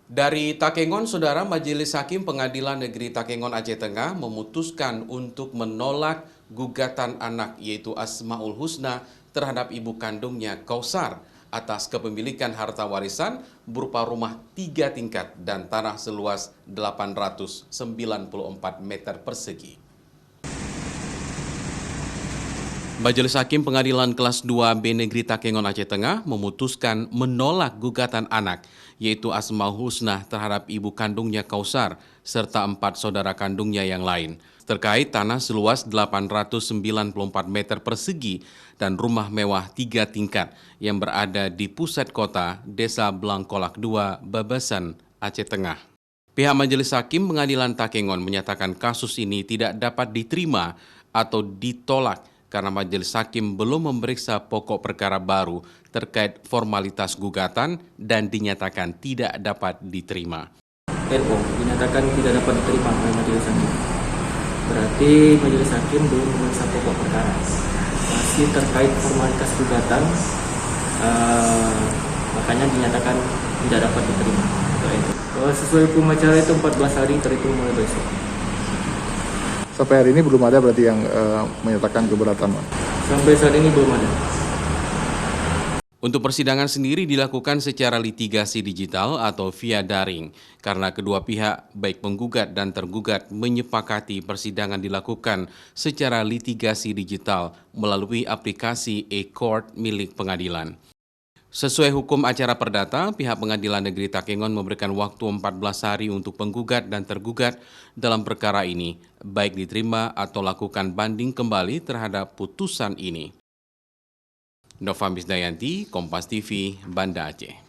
Dari Takengon, Saudara, Majelis Hakim Pengadilan Negeri Takengon Aceh Tengah memutuskan untuk menolak gugatan anak yaitu Asmaul Husna terhadap ibu kandungnya Kausar atas kepemilikan harta warisan berupa rumah 3 tingkat dan tanah seluas 894 meter persegi. Majelis Hakim Pengadilan Kelas 2B Negeri Takengon Aceh Tengah memutuskan menolak gugatan anak, yaitu Asmaul Husna terhadap ibu kandungnya Kausar, serta 4 saudara kandungnya yang lain, terkait tanah seluas 894 meter persegi dan rumah mewah 3 tingkat yang berada di pusat kota Desa Blangkolak 2, Babasan, Aceh Tengah. Pihak Majelis Hakim Pengadilan Takengon menyatakan kasus ini tidak dapat diterima atau ditolak karena Majelis Hakim belum memeriksa pokok perkara baru terkait formalitas gugatan dan dinyatakan tidak dapat diterima. RO dinyatakan tidak dapat diterima oleh Majelis Hakim. Berarti Majelis Hakim belum memeriksa pokok perkara. Masih terkait formalitas gugatan, makanya dinyatakan tidak dapat diterima. Sesuai hukum acara itu 14 hari terhitung mulai besok. Sampai hari ini belum ada berarti yang menyatakan keberatan, Pak? Sampai saat ini belum ada. Untuk persidangan sendiri dilakukan secara litigasi digital atau via daring, karena kedua pihak, baik penggugat dan tergugat, menyepakati persidangan dilakukan secara litigasi digital melalui aplikasi e-court milik pengadilan. Sesuai hukum acara perdata, pihak Pengadilan Negeri Takengon memberikan waktu 14 hari untuk penggugat dan tergugat dalam perkara ini, baik diterima atau lakukan banding kembali terhadap putusan ini. Nova Misdayanti, Kompas TV, Banda Aceh.